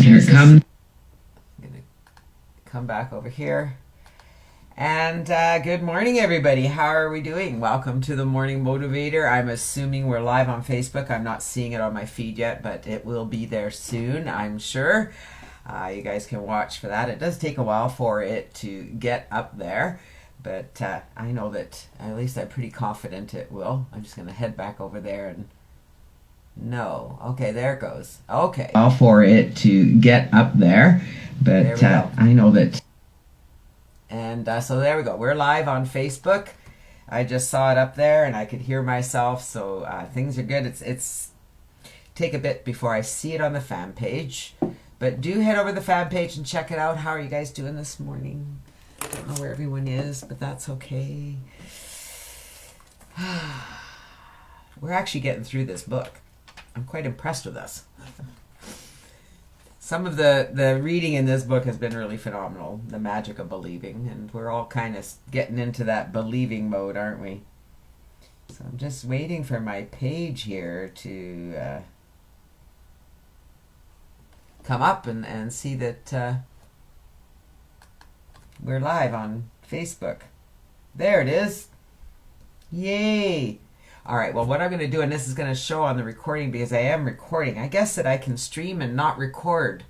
here comes. I'm going to come back over here. And good morning, everybody. How are we doing? Welcome to the Morning Motivator. I'm assuming we're live on Facebook. I'm not seeing it on my feed yet, but it will be there soon, I'm sure. You guys can watch for that. It does take a while for it to get up there, but I know that at least I'm pretty confident it will. I'm just going to head back over there and no. Okay, there it goes. Okay. All for it to get up there, but I know that. And so there we go. We're live on Facebook. I just saw it up there and I could hear myself, so things are good. It's take a bit before I see it on the fan page, but do head over to the fan page and check it out. How are you guys doing this morning? I don't know where everyone is, but that's okay. We're actually getting through this book. I'm quite impressed with us. Some of the reading in this book has been really phenomenal. The magic of believing. And we're all kind of getting into that believing mode, aren't we? So I'm just waiting for my page here to come up and see that we're live on Facebook. There it is. Yay! All right, well, what I'm going to do, and this is going to show on the recording because I am recording. I guess that I can stream and not record.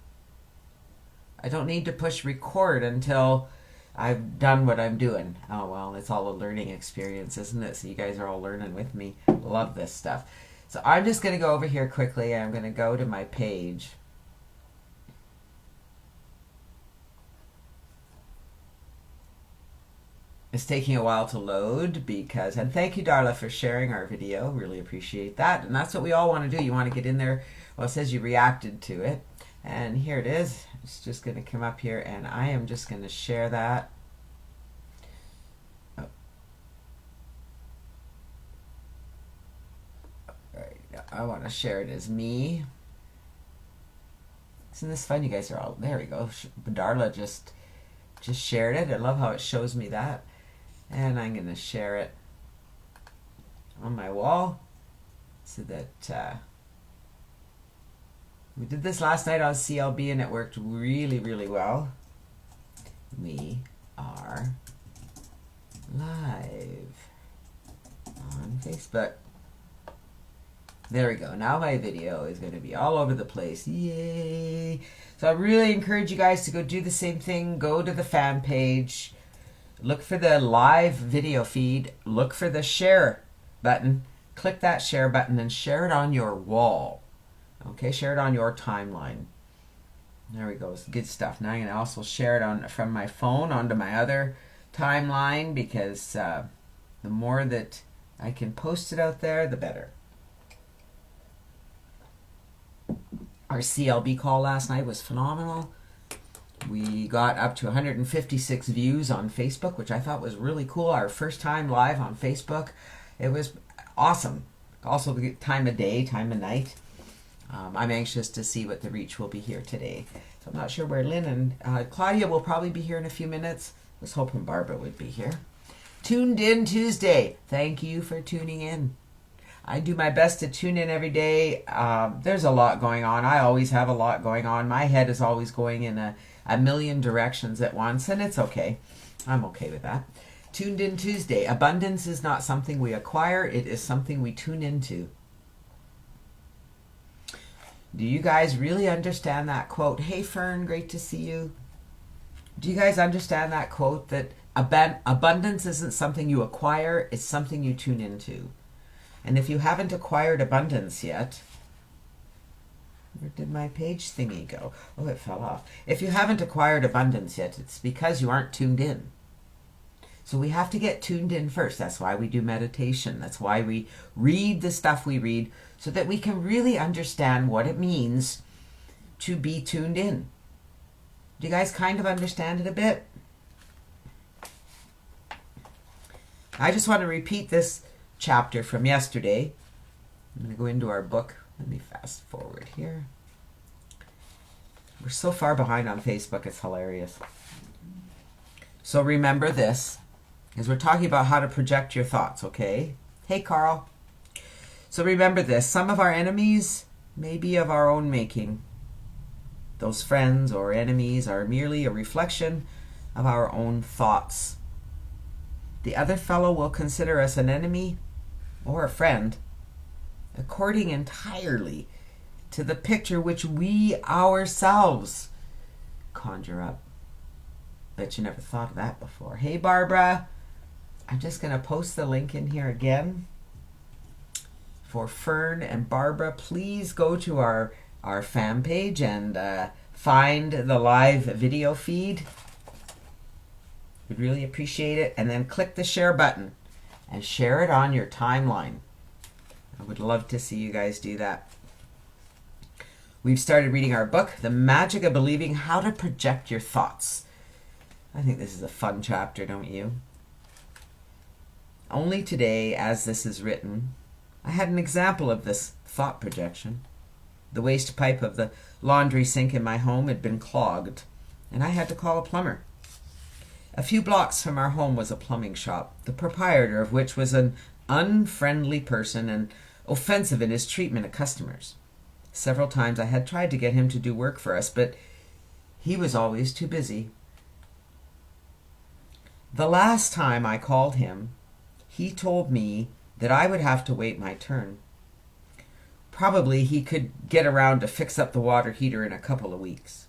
I don't need to push record until I've done what I'm doing. Oh, well, it's all a learning experience, isn't it? So you guys are all learning with me. Love this stuff. So I'm just going to go over here quickly. I'm going to go to my page. It's taking a while to load because, and thank you, Darla, for sharing our video. Really appreciate that. And that's what we all want to do. You want to get in there. Well, it says you reacted to it. And here it is. It's just going to come up here, and I am just going to share that. Oh. All right. I want to share it as me. Isn't this fun? You guys are all, there we go. Darla just shared it. I love how it shows me that. And I'm going to share it on my wall so that we did this last night on CLB and it worked really, really well. We are live on Facebook. There we go. Now my video is going to be all over the place. Yay! So I really encourage you guys to go do the same thing. Go to the fan page. Look for the live video feed. Look for the share button. Click that share button and share it on your wall. Okay, share it on your timeline. There we go. It's good stuff. Now I'm going to also share it on from my phone onto my other timeline because the more that I can post it out there, the better. Our CLB call last night was phenomenal. We got up to 156 views on Facebook, which I thought was really cool. Our first time live on Facebook. It was awesome. Also the time of day, time of night. I'm anxious to see what the reach will be here today. So I'm not sure where Lynn and Claudia will probably be here in a few minutes. I was hoping Barbara would be here. Tuned in Tuesday. Thank you for tuning in. I do my best to tune in every day. There's a lot going on. I always have a lot going on. My head is always going in a million directions at once, and it's okay. I'm okay with that. Tuned in Tuesday. Abundance is not something we acquire. It is something we tune into. Do you guys really understand that quote? Hey, Fern, great to see you. Do you guys understand that quote that abundance isn't something you acquire, it's something you tune into? And if you haven't acquired abundance yet, where did my page thingy go? Oh, it fell off. If you haven't acquired abundance yet, it's because you aren't tuned in. So we have to get tuned in first. That's why we do meditation. That's why we read the stuff we read so that we can really understand what it means to be tuned in. Do you guys kind of understand it a bit? I just want to repeat this chapter from yesterday. I'm going to go into our book. Let me fast forward here. We're so far behind on Facebook, it's hilarious. So remember this, because we're talking about how to project your thoughts, okay? Hey, Carl. So remember this, some of our enemies may be of our own making. Those friends or enemies are merely a reflection of our own thoughts. The other fellow will consider us an enemy or a friend, according entirely to the picture which we ourselves conjure up. Bet you never thought of that before. Hey, Barbara, I'm just going to post the link in here again. For Fern and Barbara, please go to our fan page and find the live video feed. We'd really appreciate it. And then click the share button and share it on your timeline. I would love to see you guys do that. We've started reading our book, The Magic of Believing How to Project Your Thoughts. I think this is a fun chapter, don't you? Only today, as this is written, I had an example of this thought projection. The waste pipe of the laundry sink in my home had been clogged, and I had to call a plumber. A few blocks from our home was a plumbing shop, the proprietor of which was an unfriendly person and offensive in his treatment of customers. Several times I had tried to get him to do work for us, but he was always too busy. The last time I called him, he told me that I would have to wait my turn. Probably he could get around to fix up the water heater in a couple of weeks.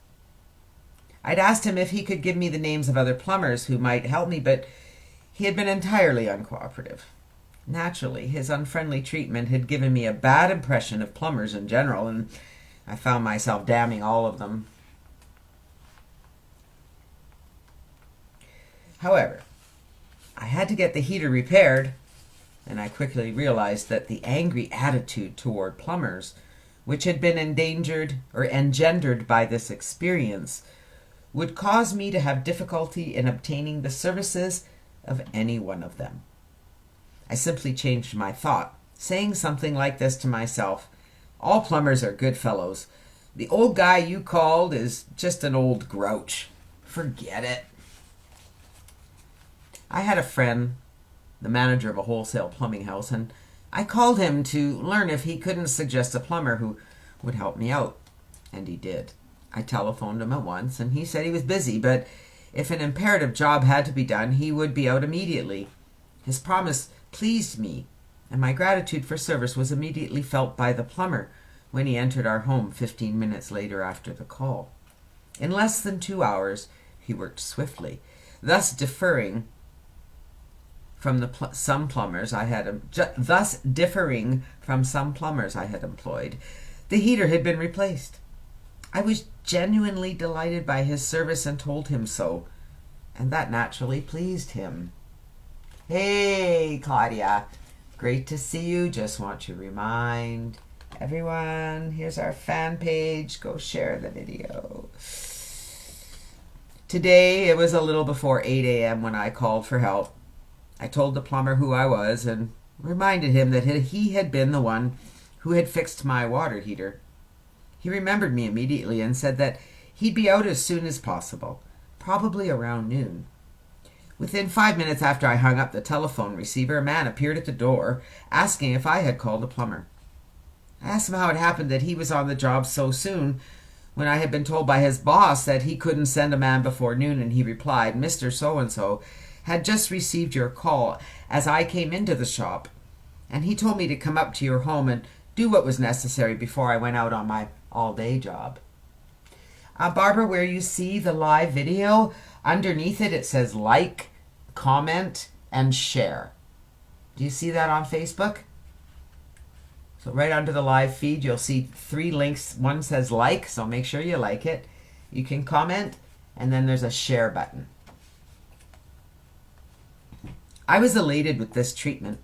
I'd asked him if he could give me the names of other plumbers who might help me, but he had been entirely uncooperative. Naturally, his unfriendly treatment had given me a bad impression of plumbers in general, and I found myself damning all of them. However, I had to get the heater repaired, and I quickly realized that the angry attitude toward plumbers, which had been engendered by this experience, would cause me to have difficulty in obtaining the services of any one of them. I simply changed my thought, saying something like this to myself: all plumbers are good fellows. The old guy you called is just an old grouch. Forget it. I had a friend, the manager of a wholesale plumbing house, and I called him to learn if he couldn't suggest a plumber who would help me out. And he did. I telephoned him at once, and he said he was busy, but if an imperative job had to be done, he would be out immediately. His promise pleased me, and my gratitude for service was immediately felt by the plumber when he entered our home 15 minutes later after the call. In less than 2 hours, he worked swiftly, thus differing from some plumbers I had employed. The heater had been replaced. I was genuinely delighted by his service and told him so, and that naturally pleased him. Hey, Claudia, great to see you. Just want to remind everyone, here's our fan page. Go share the video. Today, it was a little before 8 a.m. when I called for help. I told the plumber who I was and reminded him that he had been the one who had fixed my water heater. He remembered me immediately and said that he'd be out as soon as possible, probably around noon. Within 5 minutes after I hung up the telephone receiver, a man appeared at the door, asking if I had called a plumber. I asked him how it happened that he was on the job so soon, when I had been told by his boss that he couldn't send a man before noon, and he replied, "Mr. So-and-so had just received your call as I came into the shop, and he told me to come up to your home and do what was necessary before I went out on my all-day job." Barbara, where you see the live video, underneath it says like, comment, and share. Do you see that on Facebook? So right under the live feed, you'll see 3 links. One says like, so make sure you like it. You can comment, and then there's a share button. I was elated with this treatment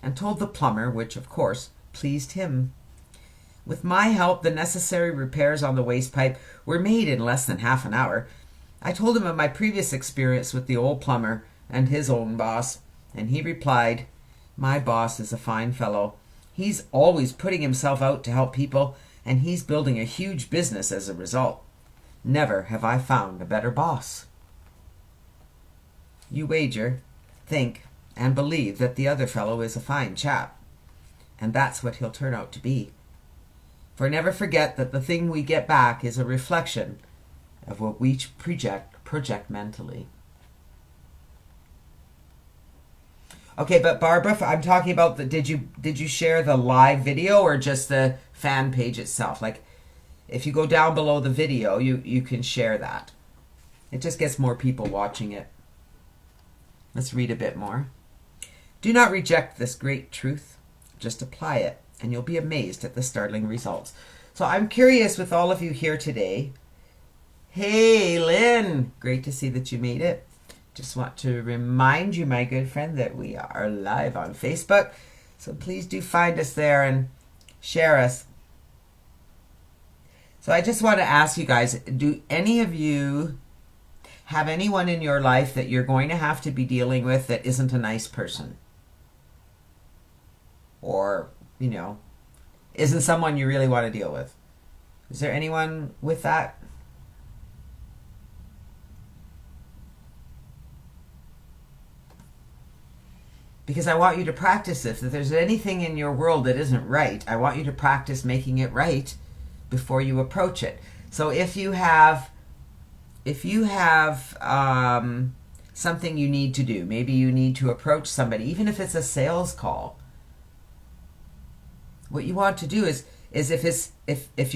and told the plumber, which of course pleased him. With my help, the necessary repairs on the waste pipe were made in less than half an hour. I told him of my previous experience with the old plumber and his own boss, and he replied, "My boss is a fine fellow. He's always putting himself out to help people, and he's building a huge business as a result. Never have I found a better boss." You wager, think, and believe that the other fellow is a fine chap, and that's what he'll turn out to be. For never forget that the thing we get back is a reflection of what we project mentally. Okay, but Barbara, I'm talking about did you share the live video or just the fan page itself? Like, if you go down below the video, you can share that. It just gets more people watching it. Let's read a bit more. Do not reject this great truth. Just apply it, and you'll be amazed at the startling results. So I'm curious with all of you here today. Hey, Lynn, great to see that you made it. Just want to remind you, my good friend, that we are live on Facebook. So please do find us there and share us. So I just want to ask you guys, do any of you have anyone in your life that you're going to have to be dealing with that isn't a nice person? Or, isn't someone you really want to deal with? Is there anyone with that? Because I want you to practice this. If there's anything in your world that isn't right, I want you to practice making it right before you approach it. So if you have something you need to do, maybe you need to approach somebody, even if it's a sales call, what you want to do is if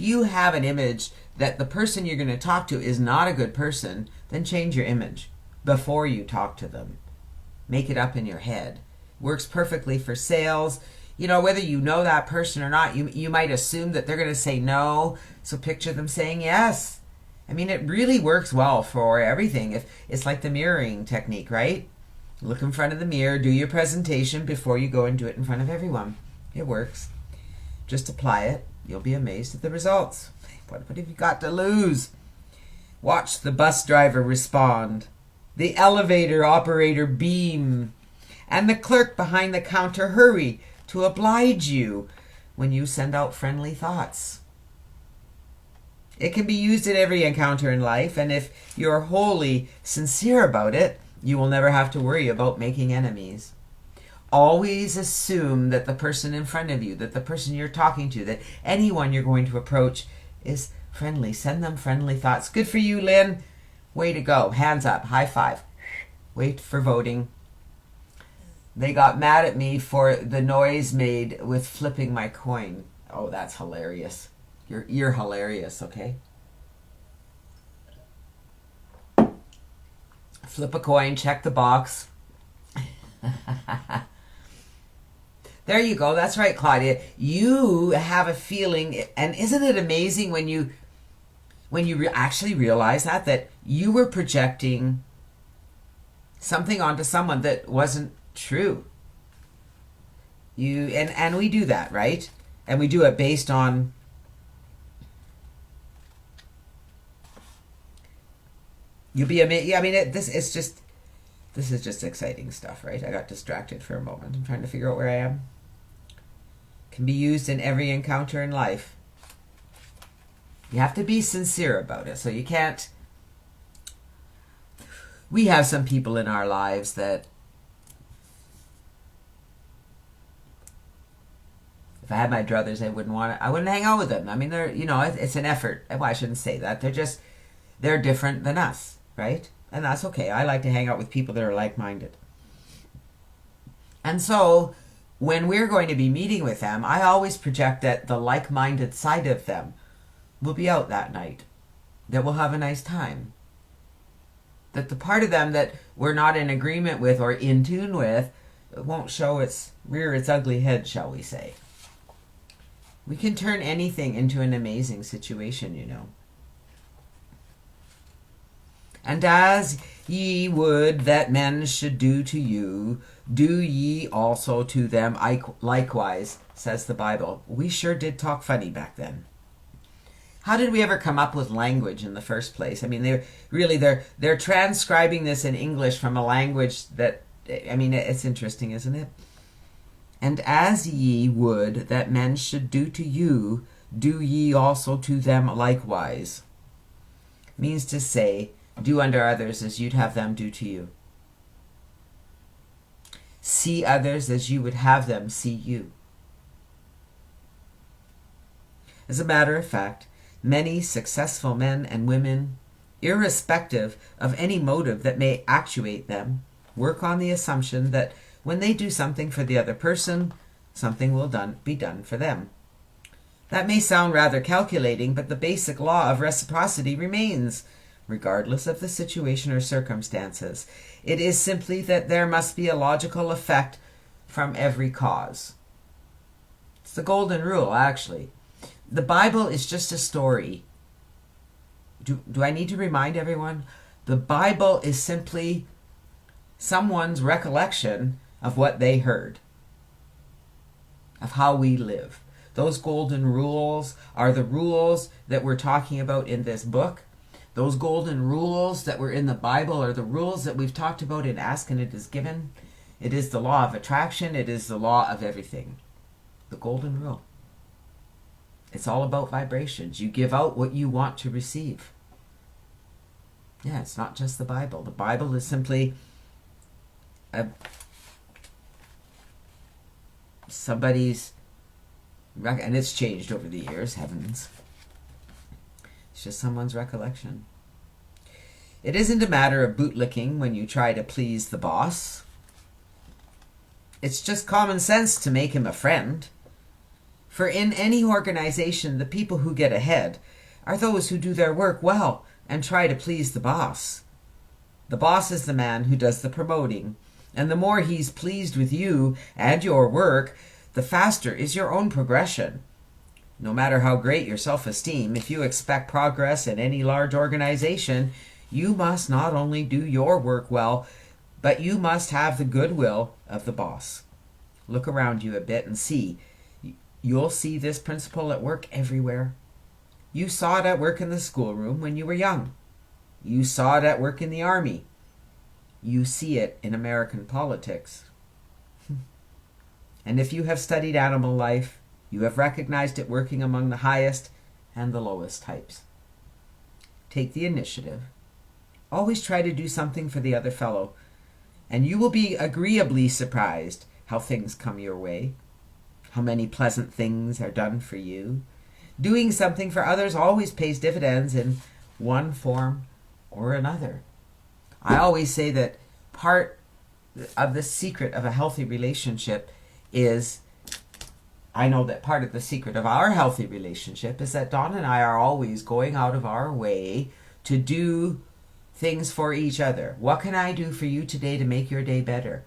you have an image that the person you're going to talk to is not a good person, then change your image before you talk to them. Make it up in your head. Works perfectly for sales. Whether you know that person or not, you might assume that they're going to say no, so picture them saying yes. I mean, it really works well for everything. It's like the mirroring technique, right? Look in front of the mirror, do your presentation before you go and do it in front of everyone. It works. Just apply it. You'll be amazed at the results. What have you got to lose? Watch the bus driver respond, the elevator operator beam, and the clerk behind the counter hurry to oblige you when you send out friendly thoughts. It can be used in every encounter in life, and if you're wholly sincere about it, you will never have to worry about making enemies. Always assume that the person in front of you, that the person you're talking to, that anyone you're going to approach is friendly. Send them friendly thoughts. Good for you, Lynn. Way to go. Hands up. High five. Wait for voting. They got mad at me for the noise made with flipping my coin. Oh, that's hilarious. You're hilarious, okay? Flip a coin, check the box. There you go. That's right, Claudia. You have a feeling, and isn't it amazing when you actually realize that you were projecting something onto someone that wasn't true. And we do that, right? And we do it based on you'll be amazed. Yeah, I mean, this is just exciting stuff, right? I got distracted for a moment. I'm trying to figure out where I am. Can be used in every encounter in life. You have to be sincere about it. So you can't. We have some people in our lives that if I had my druthers, I wouldn't hang out with them. I mean, they're, it's an effort. Well, I shouldn't say that. They're different than us, right? And that's okay. I like to hang out with people that are like-minded. And so when we're going to be meeting with them, I always project that the like-minded side of them will be out that night, that we'll have a nice time, that the part of them that we're not in agreement with or in tune with won't rear its ugly head, shall we say. We can turn anything into an amazing situation, And as ye would that men should do to you, do ye also to them likewise, says the Bible. We sure did talk funny back then. How did we ever come up with language in the first place? I mean, they're transcribing this in English from a language that, I mean, it's interesting, isn't it? And as ye would that men should do to you, do ye also to them likewise. Means to say, do unto others as you'd have them do to you. See others as you would have them see you. As a matter of fact, many successful men and women, irrespective of any motive that may actuate them, work on the assumption that when they do something for the other person, something will be done for them. That may sound rather calculating, but the basic law of reciprocity remains, regardless of the situation or circumstances. It is simply that there must be a logical effect from every cause. It's the golden rule, actually. The Bible is just a story. Do I need to remind everyone? The Bible is simply someone's recollection of what they heard, of how we live. Those golden rules are the rules that we're talking about in this book. Those golden rules that were in the Bible are the rules that we've talked about in Ask and It Is Given. It is the law of attraction. It is the law of everything. The golden rule. It's all about vibrations. You give out what you want to receive. Yeah, it's not just the Bible. The Bible is simply somebody's, and it's changed over the years, heavens. It's just someone's recollection. It isn't a matter of bootlicking when you try to please the boss. It's just common sense to make him a friend. For in any organization, the people who get ahead are those who do their work well and try to please the boss. The boss is the man who does the promoting, and the more he's pleased with you and your work, the faster is your own progression. No matter how great your self-esteem, if you expect progress in any large organization, you must not only do your work well, but you must have the goodwill of the boss. Look around you a bit and see. You'll see this principle at work everywhere. You saw it at work in the schoolroom when you were young. You saw it at work in the army. You see it in American politics. And if you have studied animal life, you have recognized it working among the highest and the lowest types. Take the initiative. Always try to do something for the other fellow, and you will be agreeably surprised how things come your way, how many pleasant things are done for you. Doing something for others always pays dividends in one form or another. I always say that part of the secret of a healthy relationship is, I know that part of the secret of our healthy relationship is that Dawn and I are always going out of our way to do things for each other. What can I do for you today to make your day better?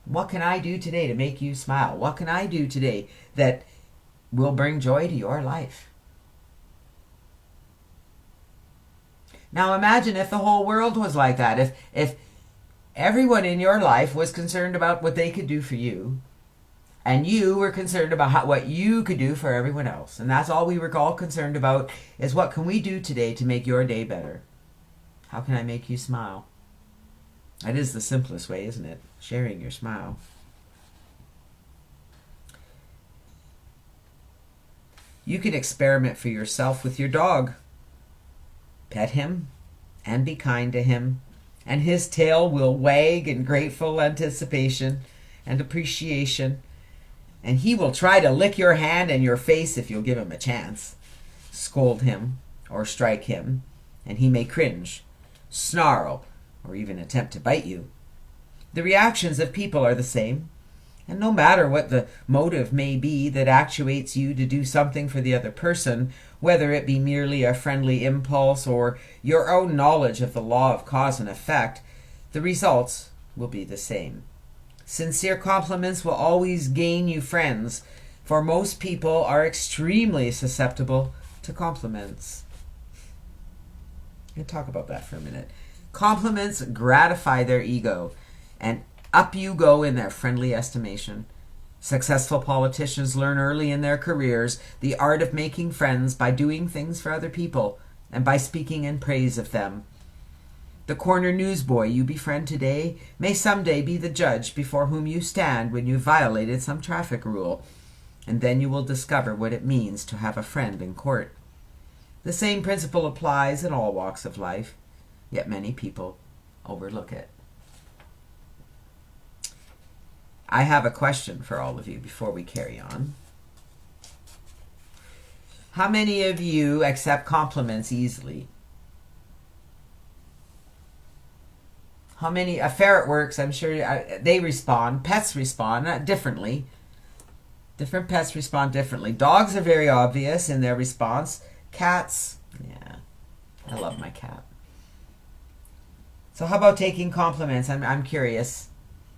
What can I do today to make you smile? What can I do today that will bring joy to your life? Now imagine if the whole world was like that. If everyone in your life was concerned about what they could do for you, and you were concerned about what you could do for everyone else. And that's all we were all concerned about, is what can we do today to make your day better? How can I make you smile? That is the simplest way, isn't it? Sharing your smile. You can experiment for yourself with your dog. Pet him and be kind to him, and his tail will wag in grateful anticipation and appreciation, and he will try to lick your hand and your face if you'll give him a chance. Scold him or strike him, and he may cringe, snarl, or even attempt to bite you. The reactions of people are the same, and no matter what the motive may be that actuates you to do something for the other person, whether it be merely a friendly impulse or your own knowledge of the law of cause and effect, the results will be the same. Sincere compliments will always gain you friends, for most people are extremely susceptible to compliments. I'm going to talk about that for a minute. Compliments gratify their ego, and up you go in their friendly estimation. Successful politicians learn early in their careers the art of making friends by doing things for other people and by speaking in praise of them. The corner newsboy you befriend today may someday be the judge before whom you stand when you violated some traffic rule, and then you will discover what it means to have a friend in court. The same principle applies in all walks of life, yet many people overlook it. I have a question for all of you before we carry on. How many of you accept compliments easily? How many? A ferret works, I'm sure they respond. Pets respond differently. Different pets respond differently. Dogs are very obvious in their response. Cats, yeah, I love my cat. So how about taking compliments? I'm curious.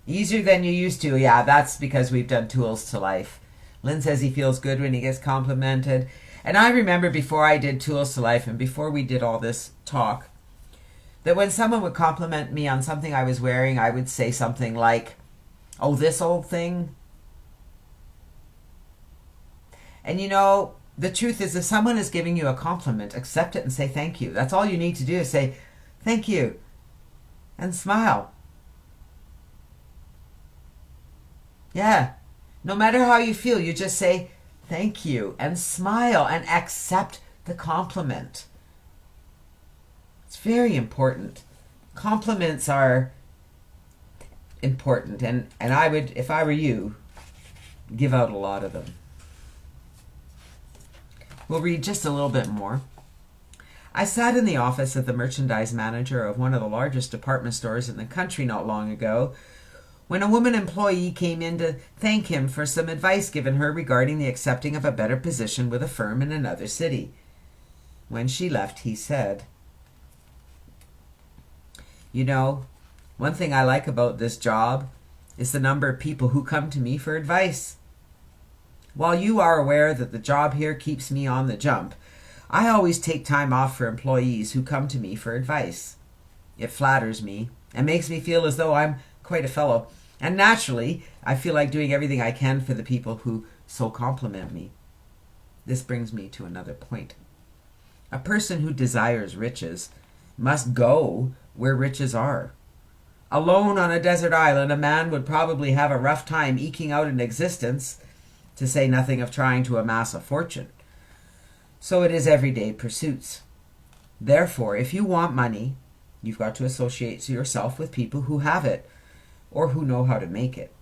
Easier than you used to. Yeah, that's because we've done Tools to Life. Lynn says he feels good when he gets complimented. And I remember before I did Tools to Life and before we did all this talk, that when someone would compliment me on something I was wearing, I would say something like, oh, this old thing. And you know, the truth is, if someone is giving you a compliment, accept it and say thank you. That's all you need to do is say thank you and smile. Yeah. No matter how you feel, you just say thank you and smile and accept the compliment. It's very important. Compliments are important, and I would, if I were you, give out a lot of them. We'll read just a little bit more. I sat in the office of the merchandise manager of one of the largest department stores in the country not long ago when a woman employee came in to thank him for some advice given her regarding the accepting of a better position with a firm in another city. When she left, he said, you know, one thing I like about this job is the number of people who come to me for advice. While you are aware that the job here keeps me on the jump, I always take time off for employees who come to me for advice. It flatters me and makes me feel as though I'm quite a fellow. And naturally, I feel like doing everything I can for the people who so compliment me. This brings me to another point. A person who desires riches must go where riches are. Alone on a desert island, a man would probably have a rough time eking out an existence, to say nothing of trying to amass a fortune. So it is everyday pursuits. Therefore, if you want money, you've got to associate yourself with people who have it, or who know how to make it.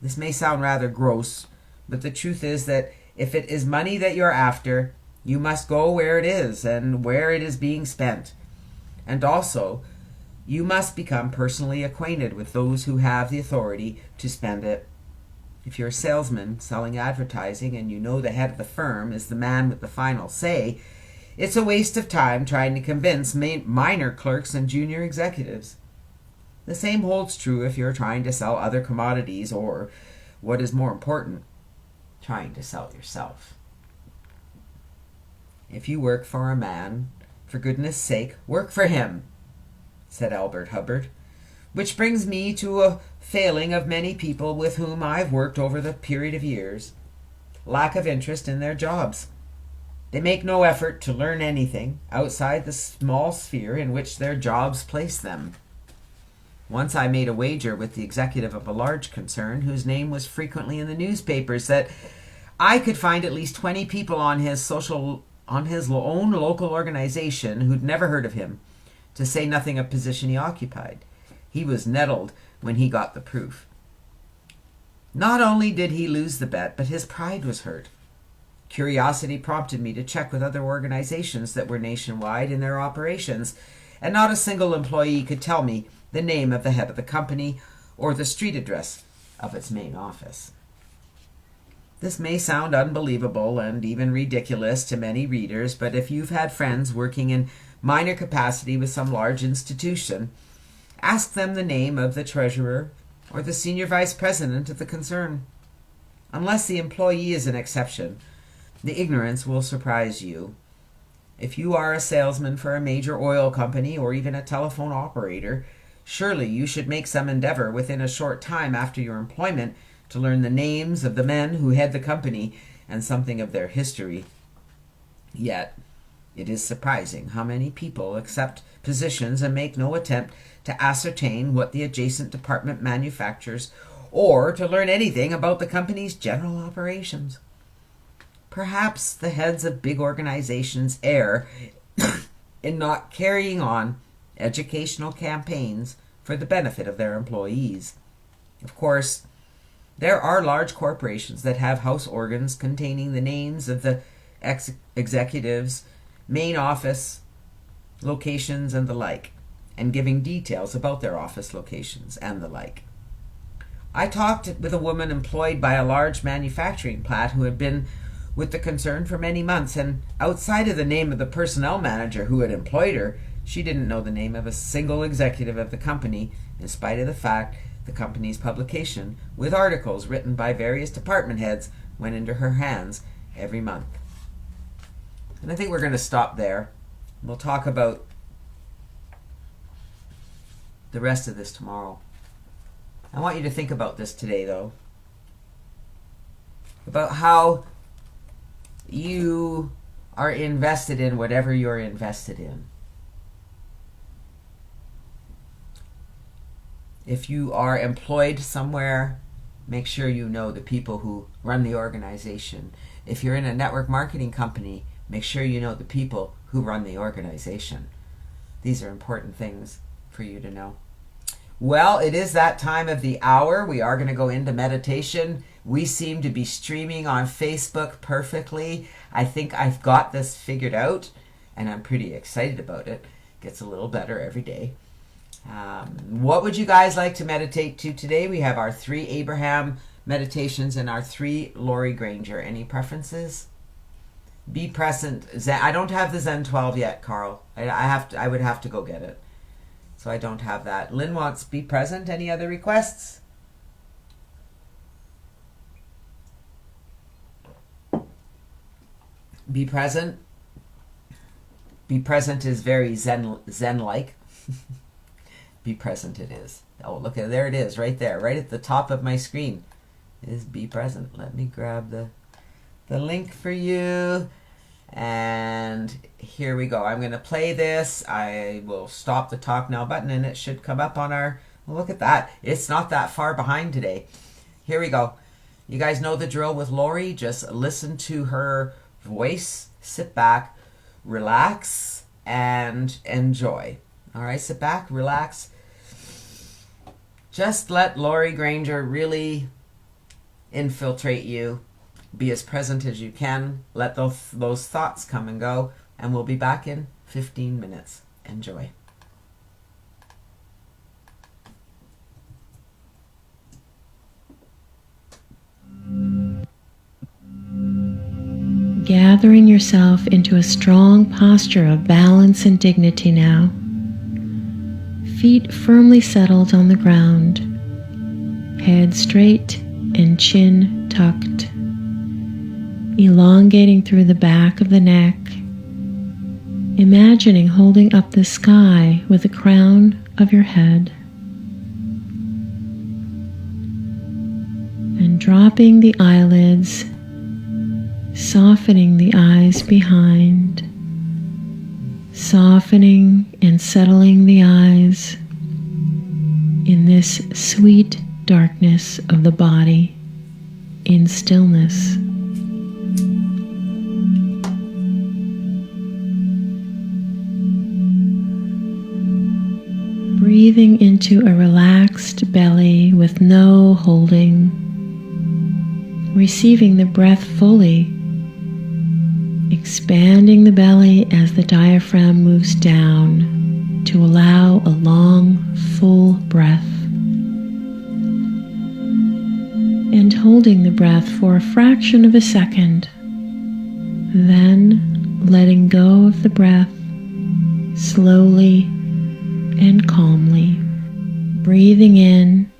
This may sound rather gross, but the truth is that if it is money that you're after, you must go where it is and where it is being spent. And also, you must become personally acquainted with those who have the authority to spend it. If you're a salesman selling advertising and you know the head of the firm is the man with the final say, it's a waste of time trying to convince minor clerks and junior executives. The same holds true if you're trying to sell other commodities or, what is more important, trying to sell yourself. If you work for a man, for goodness sake, work for him, said Albert Hubbard. Which brings me to a failing of many people with whom I've worked over the period of years. Lack of interest in their jobs. They make no effort to learn anything outside the small sphere in which their jobs place them. Once I made a wager with the executive of a large concern whose name was frequently in the newspapers that I could find at least 20 people on his own local organization who'd never heard of him, to say nothing of position he occupied. He was nettled when he got the proof. Not only did he lose the bet, but his pride was hurt. Curiosity prompted me to check with other organizations that were nationwide in their operations, and not a single employee could tell me the name of the head of the company or the street address of its main office. This may sound unbelievable and even ridiculous to many readers, but if you've had friends working in minor capacity with some large institution, ask them the name of the treasurer or the senior vice president of the concern. Unless the employee is an exception, the ignorance will surprise you. If you are a salesman for a major oil company or even a telephone operator, surely you should make some endeavor within a short time after your employment to learn the names of the men who head the company and something of their history. Yet, it is surprising how many people accept positions and make no attempt to ascertain what the adjacent department manufactures or to learn anything about the company's general operations. Perhaps the heads of big organizations err in not carrying on educational campaigns for the benefit of their employees. Of course, There are large corporations that have house organs containing the names of the executives, main office locations and the like, and giving details about their office locations and the like. I talked with a woman employed by a large manufacturing plant who had been with the concern for many months, and outside of the name of the personnel manager who had employed her, she didn't know the name of a single executive of the company, in spite of the fact the company's publication with articles written by various department heads went into her hands every month. And I think we're going to stop there. We'll talk about the rest of this tomorrow. I want you to think about this today, though, about how you are invested in whatever you're invested in. If you are employed somewhere, make sure you know the people who run the organization. If you're in a network marketing company, make sure you know the people who run the organization. These are important things for you to know. Well, it is that time of the hour. We are going to go into meditation. We seem to be streaming on Facebook perfectly. I think I've got this figured out, and I'm pretty excited about it. Gets a little better every day. What would you guys like to meditate to today? We have our 3 Abraham meditations and our 3 Lori Granger. Any preferences? Be present. Zen. I don't have the Zen 12 yet, Carl. I would have to go get it. So I don't have that. Lynn wants be present. Any other requests? Be present. Be present is very Zen-like. Be present it is. Oh, look at there it is, right there, right at the top of my screen is be present. Let me grab the link for you. And here we go. I'm going to play this. I will stop the talk now button and it should come up on our, well, look at that. It's not that far behind today. Here we go. You guys know the drill with Lori. Just listen to her voice, sit back, relax, and enjoy. All right, sit back, relax. Just let Lori Granger really infiltrate you. Be as present as you can. Let those thoughts come and go. And we'll be back in 15 minutes. Enjoy. Gathering yourself into a strong posture of balance and dignity now. Feet firmly settled on the ground. Head straight and chin tucked. Elongating through the back of the neck. Imagining holding up the sky with the crown of your head. And dropping the eyelids, softening the eyes behind, softening and settling the eyes in this sweet darkness of the body in stillness. Breathing into a relaxed belly with no holding, receiving the breath fully, expanding the belly as the diaphragm moves down to allow a long, full breath, and holding the breath for a fraction of a second, then letting go of the breath slowly and calmly, breathing in,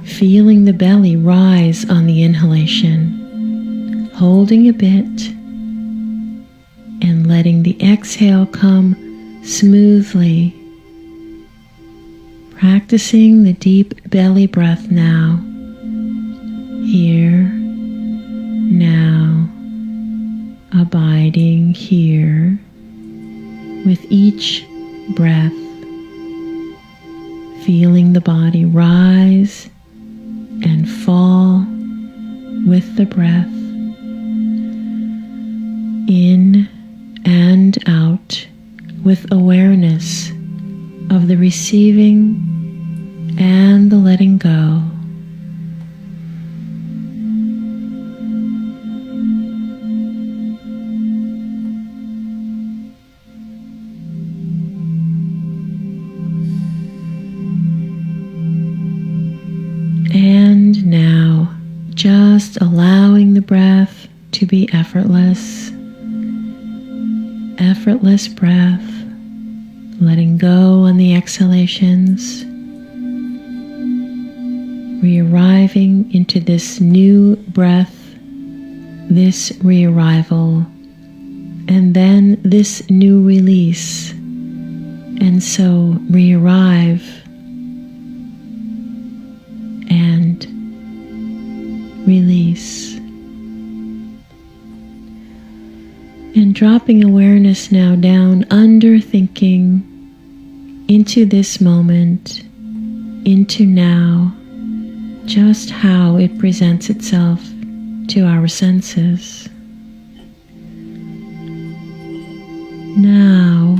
feeling the belly rise on the inhalation, holding a bit, and letting the exhale come smoothly, practicing the deep belly breath now, here, now, abiding here with each breath. Feeling the body rise and fall with the breath, in and out with awareness of the receiving and the letting go. Just allowing the breath to be effortless. Effortless breath, letting go on the exhalations. Re-arriving into this new breath, this re-arrival, and then this new release. And so re-arrive and release. And dropping awareness now down under thinking into this moment, into now, just how it presents itself to our senses. Now,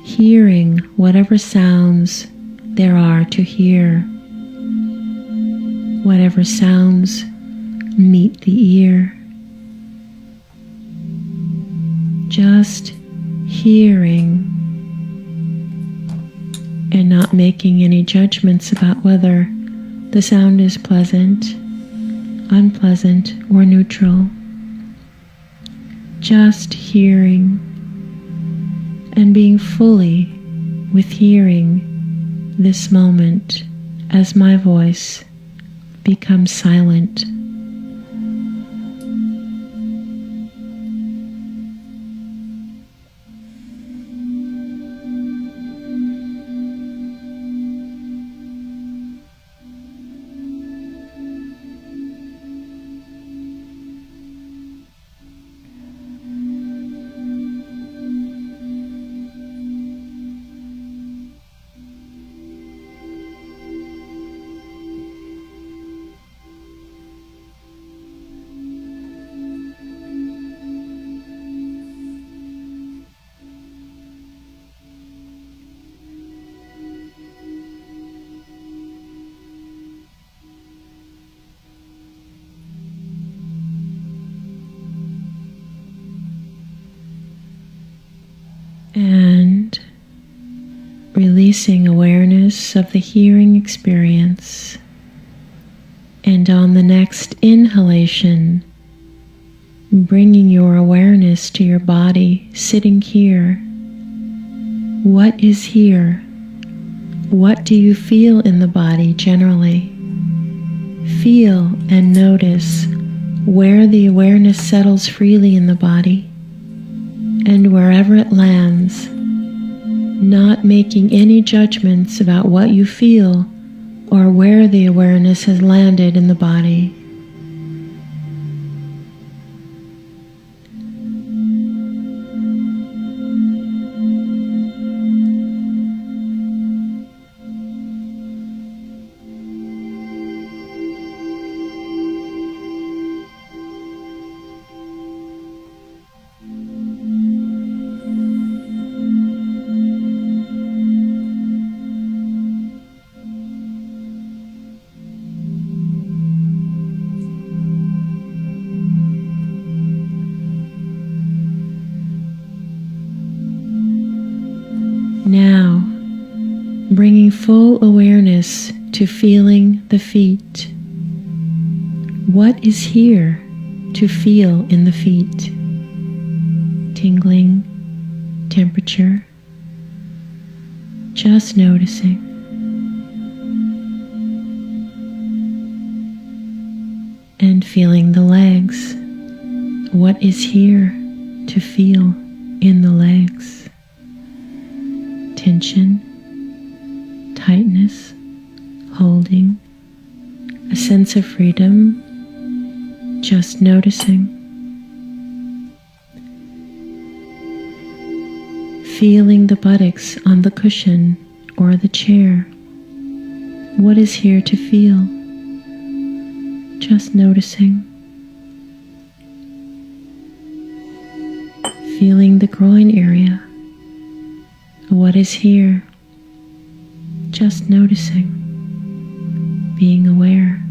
hearing whatever sounds there are to hear, whatever sounds meet the ear. Just hearing and not making any judgments about whether the sound is pleasant, unpleasant, or neutral. Just hearing and being fully with hearing this moment as my voice becomes silent. And releasing awareness of the hearing experience. And on the next inhalation, bringing your awareness to your body sitting here. What is here? What do you feel in the body generally? Feel and notice where the awareness settles freely in the body. And wherever it lands, not making any judgments about what you feel or where the awareness has landed in the body. Now, bringing full awareness to feeling the feet. What is here to feel in the feet? Tingling, temperature, just noticing. And feeling the legs. What is here to feel in the legs? Tension, tightness, holding, a sense of freedom, just noticing. Feeling the buttocks on the cushion or the chair. What is here to feel? Just noticing. Feeling the groin area. What is here? Just noticing, being aware.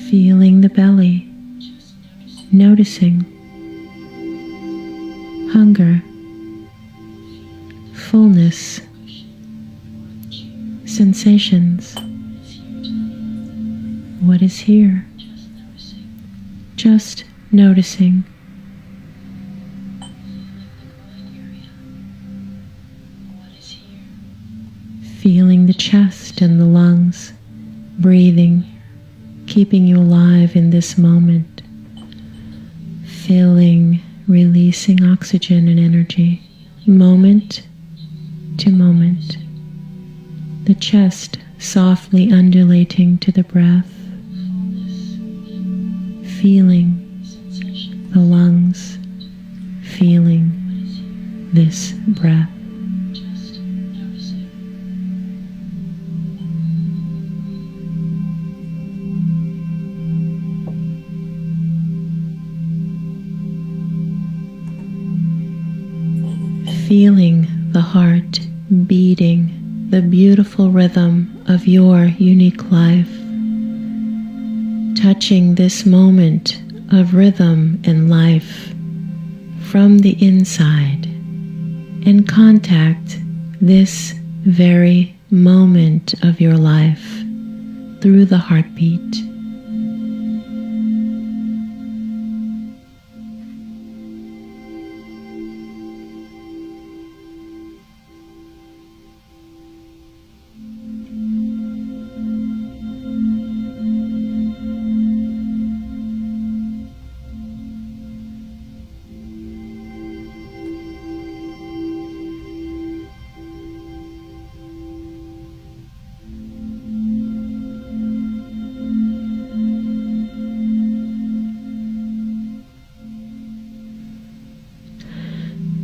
Feeling the belly, noticing hunger, fullness. notice sensations. What is here? Just noticing. Feeling the chest and the lungs, breathing, keeping you alive in this moment. Filling, releasing oxygen and energy, moment to moment. The chest softly undulating to the breath. Feeling the lungs, feeling this breath. Feeling the heart beating, the beautiful rhythm of your unique life. Touching this moment of rhythm and life from the inside, and contact this very moment of your life through the heartbeat.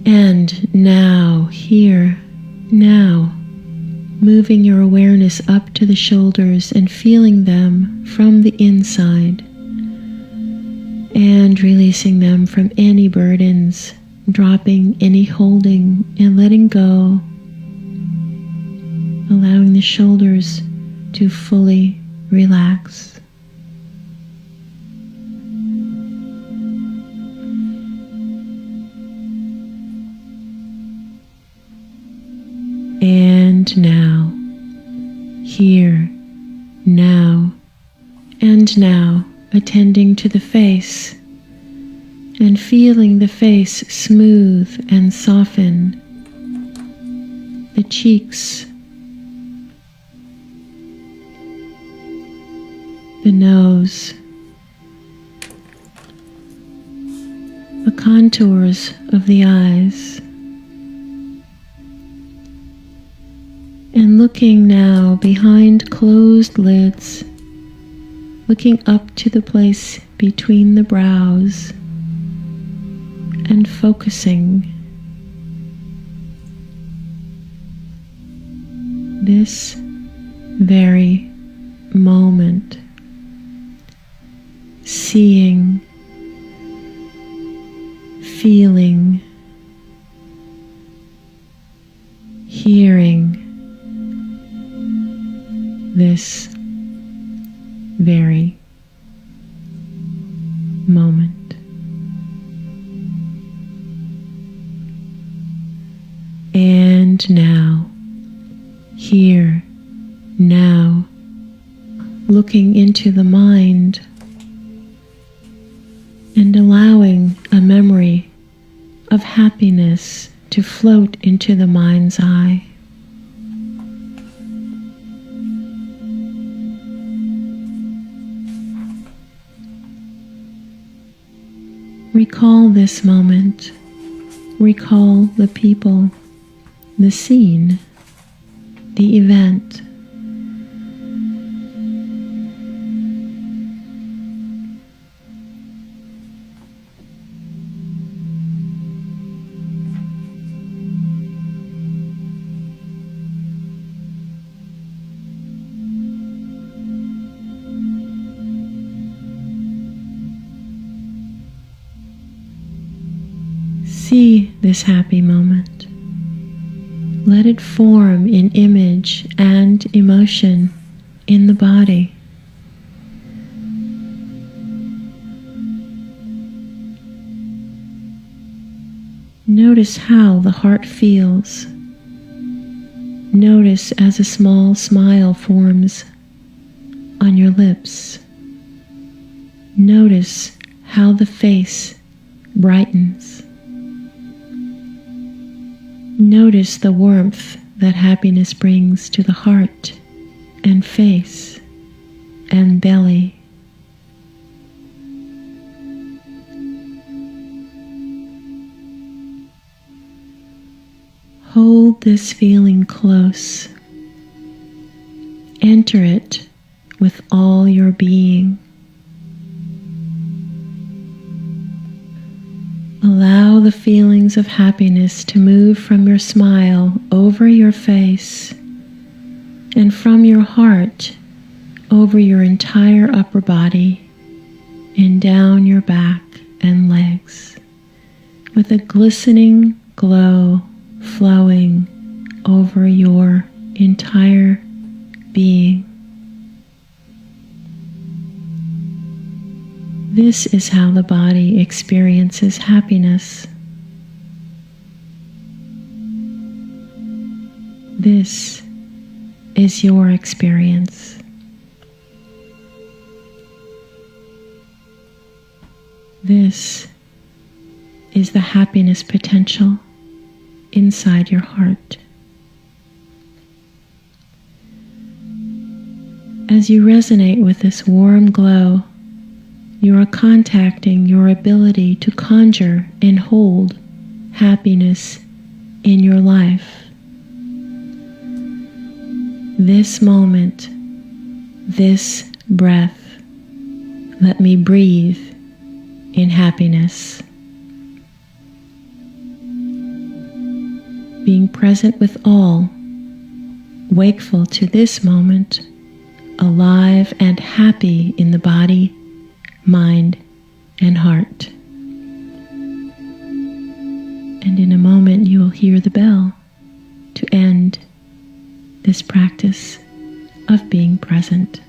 And now, here, now, moving your awareness up to the shoulders and feeling them from the inside, and releasing them from any burdens, dropping any holding and letting go, allowing the shoulders to fully relax. And now, here, now, and now, attending to the face and feeling the face smooth and soften, the cheeks, the nose, the contours of the eyes. And looking now behind closed lids, looking up to the place between the brows, and focusing this very moment, seeing, feeling, hearing this very moment. And now, here, now, looking into the mind and allowing a memory of happiness to float into the mind's eye. Recall this moment. Recall the people, the scene, the event. See this happy moment. Let it form in image and emotion in the body. Notice how the heart feels Notice as a small smile forms on your lips. Notice how the face brightens. Notice the warmth that happiness brings to the heart and face and belly. Hold this feeling close. Enter it with all your being. Allow the feelings of happiness to move from your smile over your face and from your heart over your entire upper body and down your back and legs, with a glistening glow flowing over your entire being. This is how the body experiences happiness. This is your experience. This is the happiness potential inside your heart. As you resonate with this warm glow, you are contacting your ability to conjure and hold happiness in your life. This moment, this breath, let me breathe in happiness. Being present with all, wakeful to this moment, alive and happy in the body, mind, and heart. And in a moment you will hear the bell to end this practice of being present.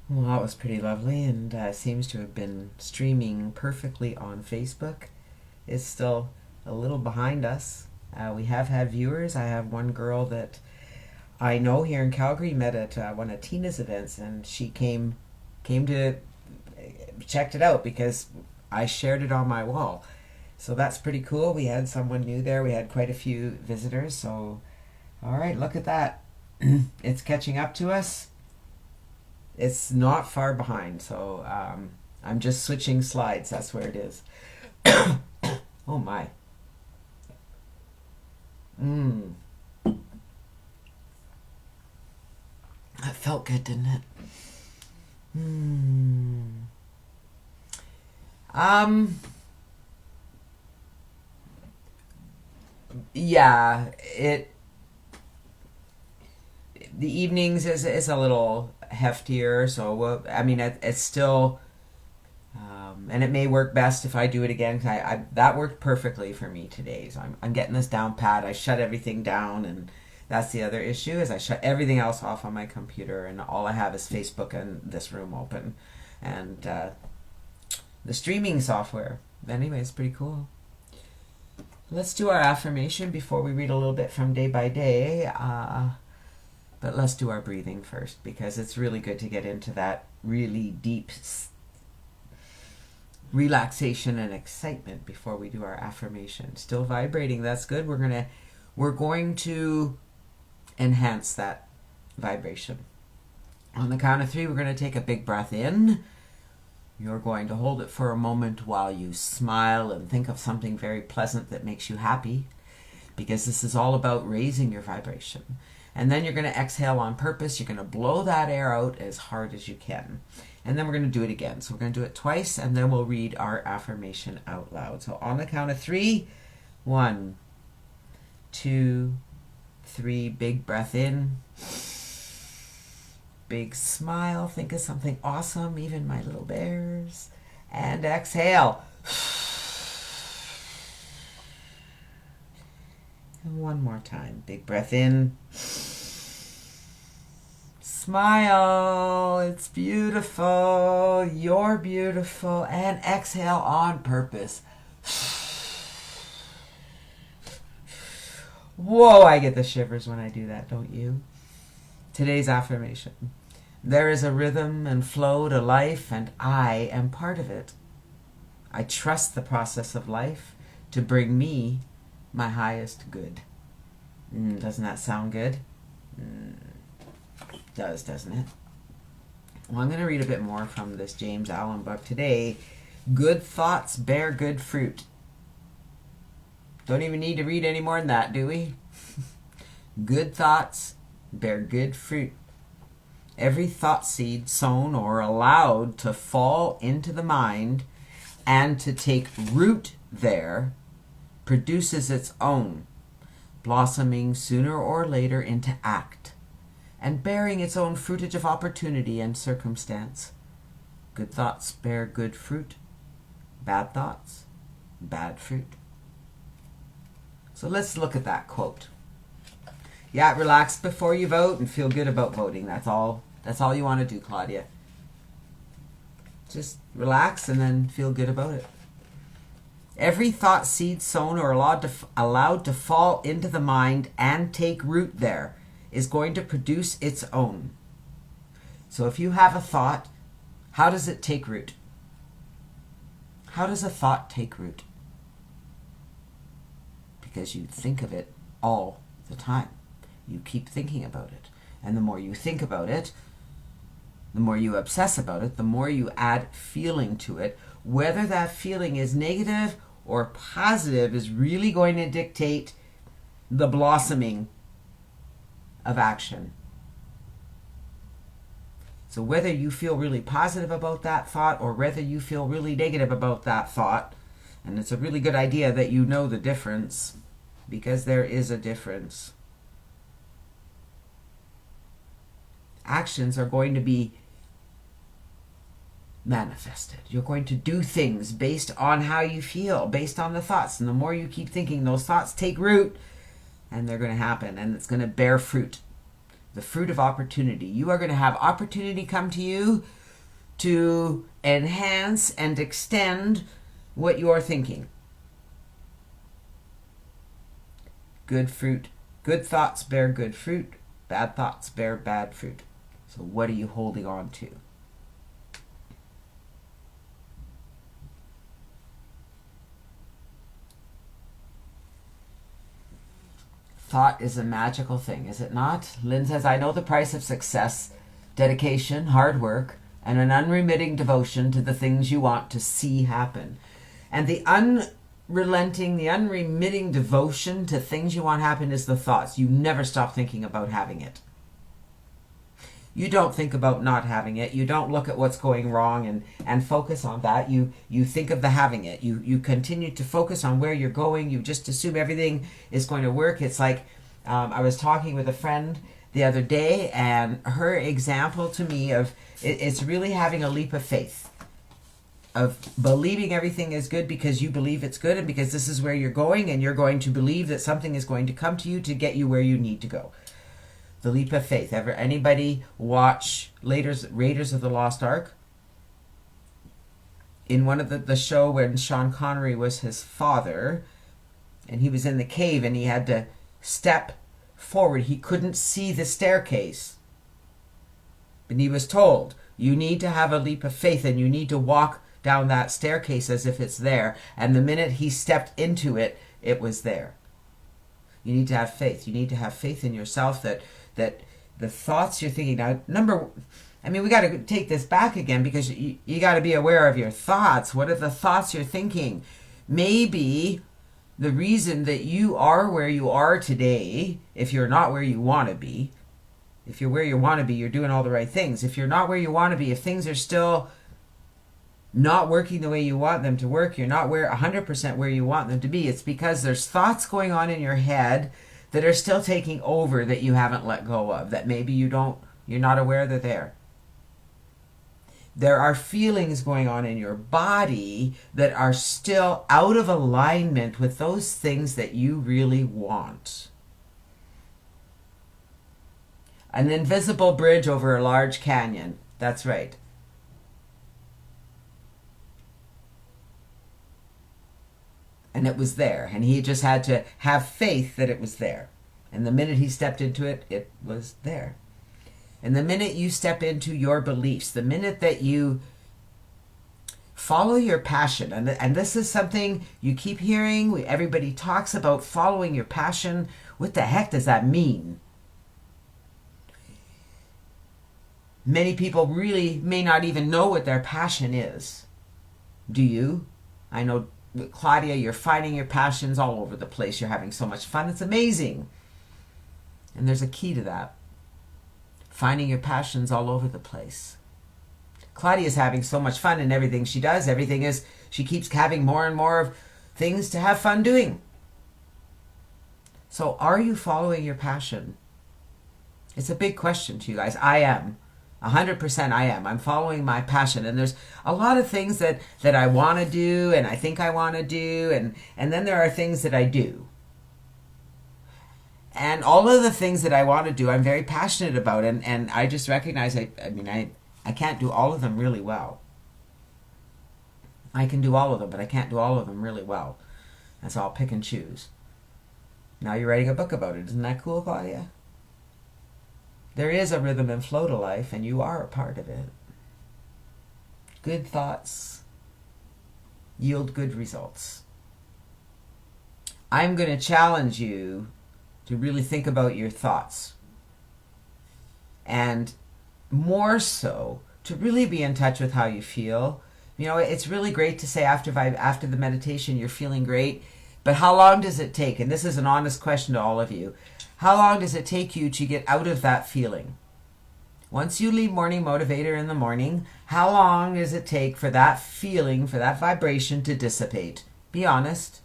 Well, that was pretty lovely, and seems to have been streaming perfectly on Facebook. It's still a little behind us. We have had viewers. I have one girl that I know here in Calgary, met at one of Tina's events, and she came to checked it out because I shared it on my wall. So that's pretty cool. We had someone new there. We had quite a few visitors. So, all right, look at that. It's catching up to us. It's not far behind, so I'm just switching slides. That's where it is. Oh my. That felt good, didn't it? Yeah, the evenings is a little heftier, so I mean it's still And it may work best if I do it again. That worked perfectly for me today. So I'm getting this down pat. I shut everything down, and that's the other issue, is I shut everything else off on my computer, and all I have is Facebook and this room open. And the streaming software. Anyway, it's pretty cool. Let's do our affirmation before we read a little bit from Day by Day. But let's do our breathing first, because it's really good to get into that really deep relaxation and excitement before we do our affirmation. Still vibrating, that's good. We're going to enhance that vibration. On the count of 3, we're going to take a big breath in. You're going to hold it for a moment while you smile and think of something very pleasant that makes you happy, because this is all about raising your vibration. And then you're going to exhale on purpose. You're going to blow that air out as hard as you can. And then we're going to do it again. So we're going to do it twice, and then we'll read our affirmation out loud. So on the count of 3, 1, 2, 3, big breath in. Big smile. Think of something awesome, even my little bears. And exhale. And one more time. Big breath in. Smile. It's beautiful. You're beautiful. And exhale on purpose. Whoa, I get the shivers when I do that, don't you? Today's affirmation. There is a rhythm and flow to life, and I am part of it. I trust the process of life to bring me my highest good. Doesn't that sound good? Does, doesn't it? Well, I'm going to read a bit more from this James Allen book today. Good thoughts bear good fruit. Don't even need to read any more than that, do we? Good thoughts bear good fruit. Every thought seed sown or allowed to fall into the mind and to take root there produces its own, blossoming sooner or later into act, and bearing its own fruitage of opportunity and circumstance. Good thoughts bear good fruit. Bad thoughts, bad fruit. So let's look at that quote. Yeah, relax before you vote and feel good about voting. That's all you want to do, Claudia. Just relax and then feel good about it. Every thought seed sown or allowed to fall into the mind and take root there is going to produce its own. So if you have a thought, how does it take root? How does a thought take root? Because you think of it all the time. You keep thinking about it. And the more you think about it, the more you obsess about it, the more you add feeling to it. Whether that feeling is negative or positive is really going to dictate the blossoming of action. So whether you feel really positive about that thought or whether you feel really negative about that thought, and it's a really good idea that you know the difference, because there is a difference. Actions are going to be manifested. You're going to do things based on how you feel, based on the thoughts. And the more you keep thinking, those thoughts take root, and they're going to happen, and it's going to bear fruit. The fruit of opportunity. You are going to have opportunity come to you to enhance and extend what you're thinking. Good fruit. Good thoughts bear good fruit. Bad thoughts bear bad fruit. So what are you holding on to? Thought is a magical thing, is it not? Lynn says, I know the price of success, dedication, hard work, and an unremitting devotion to the things you want to see happen. And the unrelenting, the unremitting devotion to things you want happen is the thoughts. You never stop thinking about having it. You don't think about not having it. You don't look at what's going wrong and focus on that. You think of the having it. You continue to focus on where you're going. You just assume everything is going to work. It's like I was talking with a friend the other day, and her example to me of it's really having a leap of faith. of believing everything is good because you believe it's good and because this is where you're going, and you're going to believe that something is going to come to you to get you where you need to go. The leap of faith. Ever anybody watch Raiders of the Lost Ark? In one of the show when Sean Connery was his father, and he was in the cave and he had to step forward. He couldn't see the staircase. And he was told, you need to have a leap of faith and you need to walk down that staircase as if it's there. And the minute he stepped into it, it was there. You need to have faith. You need to have faith in yourself that the thoughts you're thinking. Now, we got to take this back again, because you got to be aware of your thoughts. What are the thoughts you're thinking? Maybe the reason that you are where you are today, if you're not where you want to be, if you're where you want to be, you're doing all the right things. If you're not where you want to be, if things are still not working the way you want them to work, you're not 100% where you want them to be, it's because there's thoughts going on in your head that are still taking over, that you haven't let go of, that maybe you're not aware they're there. There are feelings going on in your body that are still out of alignment with those things that you really want. An invisible bridge over a large canyon. That's right. And it was there. And he just had to have faith that it was there. And the minute he stepped into it, it was there. And the minute you step into your beliefs, the minute that you follow your passion, and this is something you keep hearing, everybody talks about following your passion. What the heck does that mean? Many people really may not even know what their passion is. Do you? I know, Claudia, you're finding your passions all over the place. You're having so much fun. It's amazing. And there's a key to that. Finding your passions all over the place. Claudia's having so much fun in everything she does. She keeps having more and more of things to have fun doing. So are you following your passion? It's a big question to you guys. I am. 100% I am. I'm following my passion. And there's a lot of things that I want to do and I think I want to do. And then there are things that I do. And all of the things that I want to do, I'm very passionate about. And I just recognize, I can't do all of them really well. I can do all of them, but I can't do all of them really well. And so I'll pick and choose. Now you're writing a book about it. Isn't that cool, Claudia? There is a rhythm and flow to life, and you are a part of it. Good thoughts yield good results. I'm going to challenge you to really think about your thoughts. And more so, to really be in touch with how you feel. You know, it's really great to say after the meditation you're feeling great, but how long does it take? And this is an honest question to all of you. How long does it take you to get out of that feeling? Once you leave Morning Motivator in the morning, how long does it take for that feeling, for that vibration to dissipate? Be honest.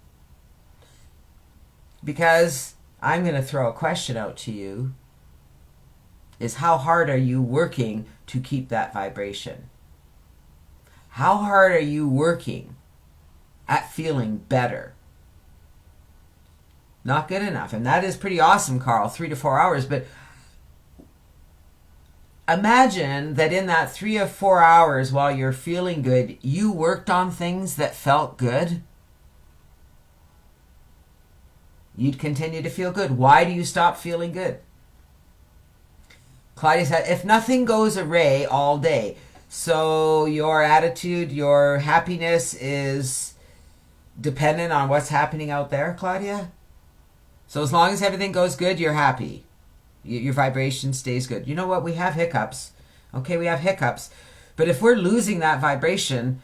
Because I'm going to throw a question out to you, is how hard are you working to keep that vibration? How hard are you working at feeling better? Not good enough. And that is pretty awesome, Carl, 3 to 4 hours. But imagine that in that 3 or 4 hours while you're feeling good, you worked on things that felt good. You'd continue to feel good. Why do you stop feeling good? Claudia said, if nothing goes awry all day, so your attitude, your happiness is dependent on what's happening out there, Claudia? So as long as everything goes good, you're happy. Your vibration stays good. You know what? We have hiccups. Okay, we have hiccups. But if we're losing that vibration,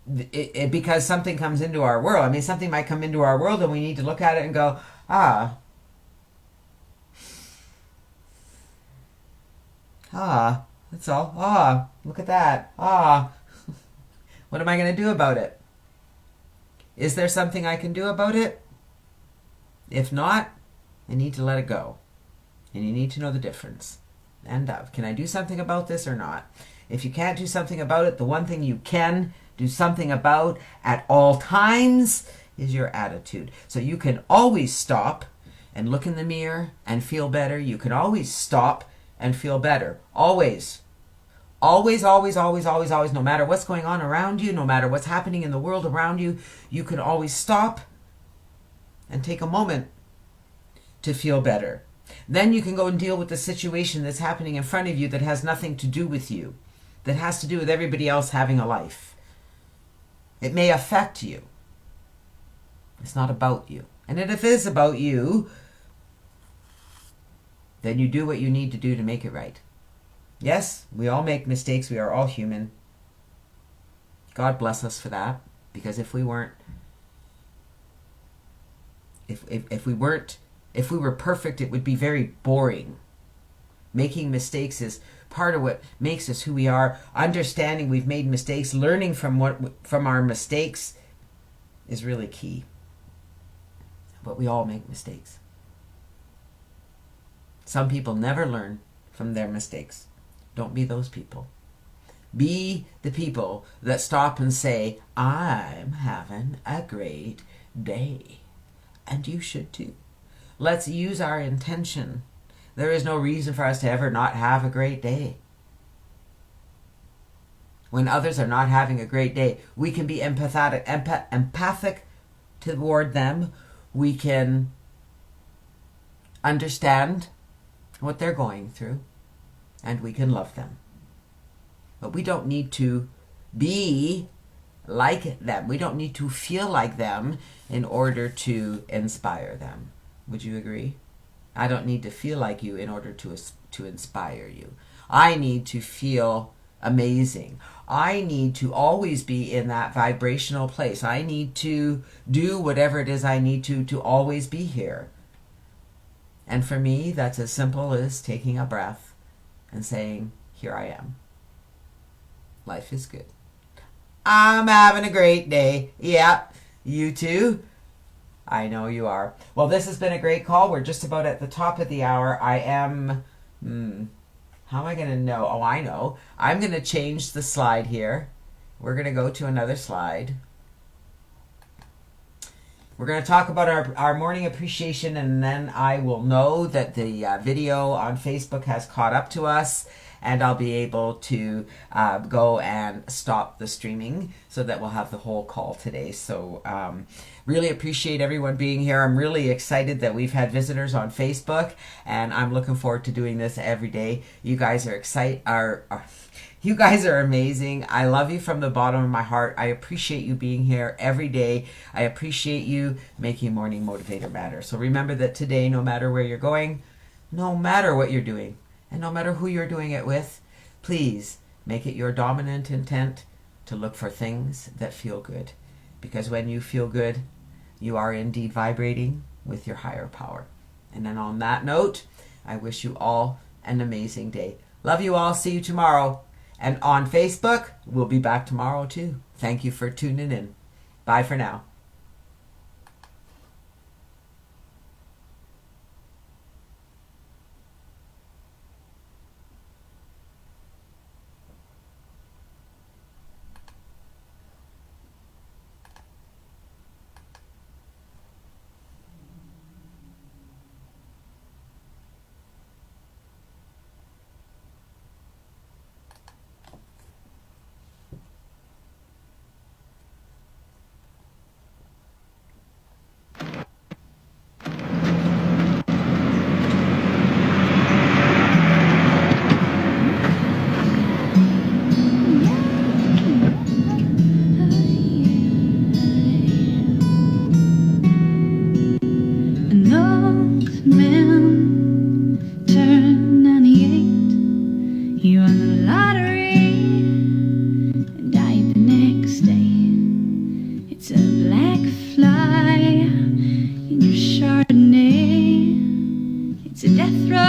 because something comes into our world, something might come into our world and we need to look at it and go, that's all. Look at that. What am I going to do about it? Is there something I can do about it? If not, I need to let it go. And you need to know the difference. Can I do something about this or not? If you can't do something about it, the one thing you can do something about at all times is your attitude. So you can always stop and look in the mirror and feel better. You can always stop and feel better. Always. Always, always, always, always, always. No matter what's going on around you, no matter what's happening in the world around you, you can always stop and take a moment to feel better. Then you can go and deal with the situation that's happening in front of you that has nothing to do with you, that has to do with everybody else having a life. It may affect you. It's not about you. And if it is about you, then you do what you need to do to make it right. Yes, we all make mistakes. We are all human. God bless us for that, because if we were perfect, it would be very boring. Making mistakes is part of what makes us who we are. Understanding we've made mistakes, learning from our mistakes is really key. But we all make mistakes. Some people never learn from their mistakes. Don't be those people. Be the people that stop and say, I'm having a great day. And you should too. Let's use our intention. There is no reason for us to ever not have a great day. When others are not having a great day, we can be empathic toward them. We can understand what they're going through, and we can love them. But we don't need to be like them. We don't need to feel like them in order to inspire them. Would you agree? I don't need to feel like you in order to inspire you. I need to feel amazing. I need to always be in that vibrational place. I need to do whatever it is I need to always be here. And for me, that's as simple as taking a breath and saying, here I am. Life is good. I'm having a great day. Yeah, you too? I know you are. Well, this has been a great call. We're just about at the top of the hour. I am... how am I going to know? Oh, I know. I'm going to change the slide here. We're going to go to another slide. We're going to talk about our morning appreciation, and then I will know that the video on Facebook has caught up to us, and I'll be able to go and stop the streaming so that we'll have the whole call today. So really appreciate everyone being here. I'm really excited that we've had visitors on Facebook, and I'm looking forward to doing this every day. You guys you guys are amazing. I love you from the bottom of my heart. I appreciate you being here every day. I appreciate you making Morning Motivator matter. So remember that today, no matter where you're going, no matter what you're doing, and no matter who you're doing it with, please make it your dominant intent to look for things that feel good. Because when you feel good, you are indeed vibrating with your higher power. And then on that note, I wish you all an amazing day. Love you all. See you tomorrow. And on Facebook, we'll be back tomorrow too. Thank you for tuning in. Bye for now. It's a death row.